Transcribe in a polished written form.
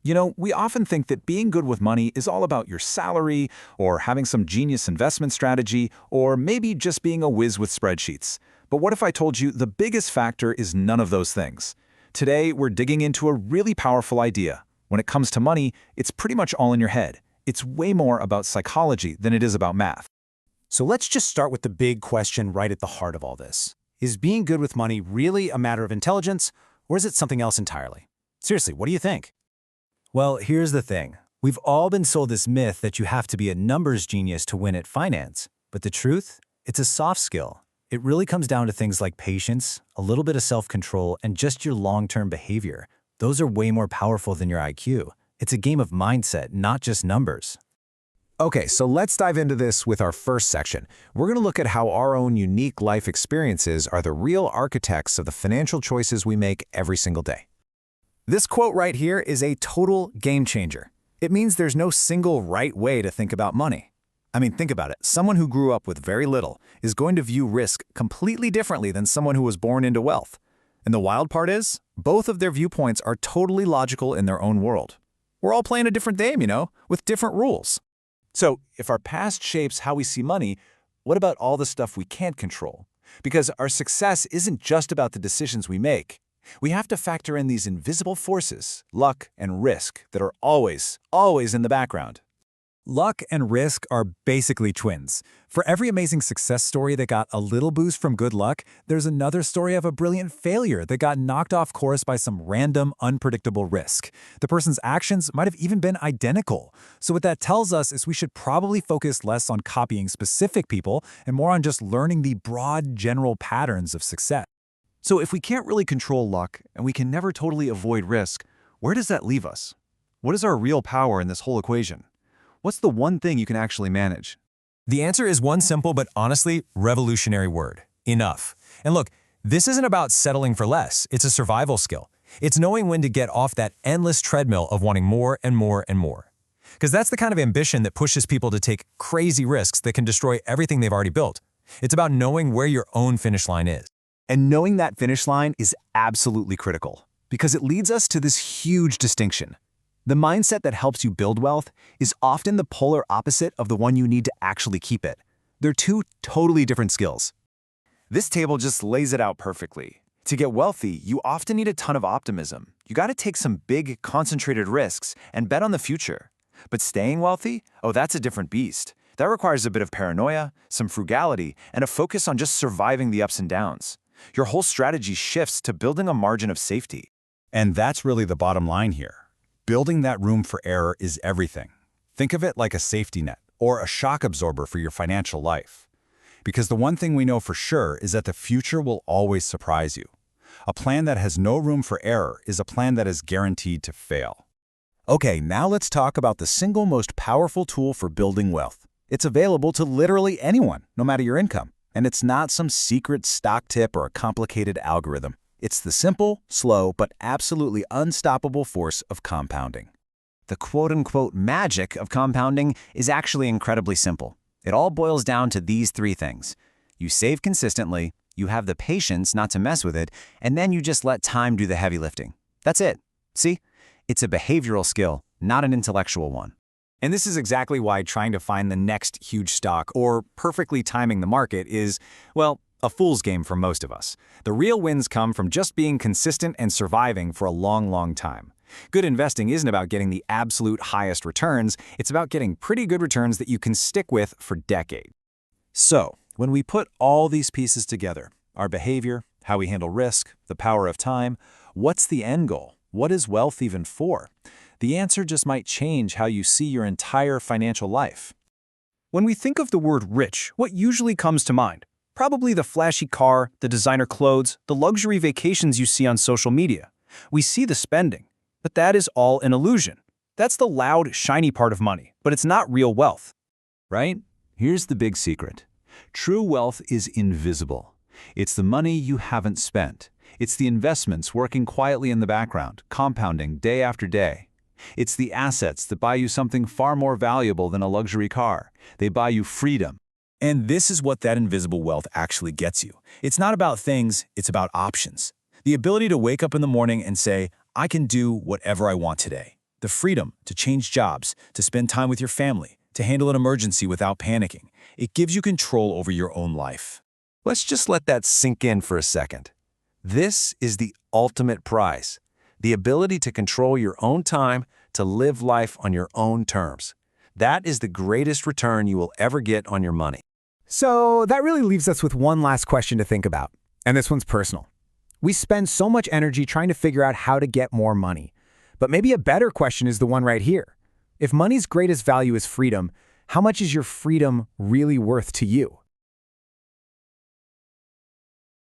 We often think that being good with money is all about your salary, or having some genius investment strategy, or maybe just being a whiz with spreadsheets. But what if I told you the biggest factor is none of those things? Today, we're digging into a really powerful idea. When it comes to money, it's pretty much all in your head. It's way more about psychology than it is about math. So let's just start with the big question right at the heart of all this. Is being good with money really a matter of intelligence, or is it something else entirely? Seriously, what do you think? Well, here's the thing. We've all been sold this myth that you have to be a numbers genius to win at finance. But the truth? It's a soft skill. It really comes down to things like patience, a little bit of self-control, and just your long-term behavior. Those are way more powerful than your IQ. It's a game of mindset, not just numbers. Okay, so let's dive into this with our first section. We're going to look at how our own unique life experiences are the real architects of the financial choices we make every single day. This quote right here is a total game changer. It means there's no single right way to think about money. I mean, think about it. Someone who grew up with very little is going to view risk completely differently than someone who was born into wealth. And the wild part is, both of their viewpoints are totally logical in their own world. We're all playing a different game, with different rules. So, if our past shapes how we see money, what about all the stuff we can't control? Because our success isn't just about the decisions we make. We have to factor in these invisible forces, luck and risk, that are always in the background. Luck and risk are basically twins. For every amazing success story that got a little boost from good luck, there's another story of a brilliant failure that got knocked off course by some random, unpredictable risk. The person's actions might have even been identical. So what that tells us is we should probably focus less on copying specific people and more on just learning the broad, general patterns of success. So if we can't really control luck, and we can never totally avoid risk, where does that leave us? What is our real power in this whole equation? What's the one thing you can actually manage? The answer is one simple but honestly revolutionary word: enough. And look, this isn't about settling for less. It's a survival skill. It's knowing when to get off that endless treadmill of wanting more and more and more. Because that's the kind of ambition that pushes people to take crazy risks that can destroy everything they've already built. It's about knowing where your own finish line is. And knowing that finish line is absolutely critical, because it leads us to this huge distinction. The mindset that helps you build wealth is often the polar opposite of the one you need to actually keep it. They're two totally different skills. This table just lays it out perfectly. To get wealthy, you often need a ton of optimism. You got to take some big, concentrated risks and bet on the future. But staying wealthy? Oh, that's a different beast. That requires a bit of paranoia, some frugality, and a focus on just surviving the ups and downs. Your whole strategy shifts to building a margin of safety. And that's really the bottom line here. Building that room for error is everything. Think of it like a safety net or a shock absorber for your financial life. Because the one thing we know for sure is that the future will always surprise you. A plan that has no room for error is a plan that is guaranteed to fail. Okay, now let's talk about the single most powerful tool for building wealth. It's available to literally anyone, no matter your income. And it's not some secret stock tip or a complicated algorithm. It's the simple, slow, but absolutely unstoppable force of compounding. The quote-unquote magic of compounding is actually incredibly simple. It all boils down to these three things. You save consistently, you have the patience not to mess with it, and then you just let time do the heavy lifting. That's it. See? It's a behavioral skill, not an intellectual one. And this is exactly why trying to find the next huge stock or perfectly timing the market is, well, a fool's game for most of us. The real wins come from just being consistent and surviving for a long, long time. Good investing isn't about getting the absolute highest returns. It's about getting pretty good returns that you can stick with for decades. So, when we put all these pieces together, our behavior, how we handle risk, the power of time, what's the end goal? What is wealth even for? The answer just might change how you see your entire financial life. When we think of the word rich, what usually comes to mind? Probably the flashy car, the designer clothes, the luxury vacations you see on social media. We see the spending, but that is all an illusion. That's the loud, shiny part of money, but it's not real wealth. Right? Here's the big secret. True wealth is invisible. It's the money you haven't spent. It's the investments working quietly in the background, compounding day after day. It's the assets that buy you something far more valuable than a luxury car. They buy you freedom. And this is what that invisible wealth actually gets you. It's not about things, it's about options. The ability to wake up in the morning and say, I can do whatever I want today. The freedom to change jobs, to spend time with your family, to handle an emergency without panicking. It gives you control over your own life. Let's just let that sink in for a second. This is the ultimate prize, the ability to control your own time, to live life on your own terms. That is the greatest return you will ever get on your money. So that really leaves us with one last question to think about, and this one's personal. We spend so much energy trying to figure out how to get more money, but maybe a better question is the one right here. If money's greatest value is freedom, how much is your freedom really worth to you?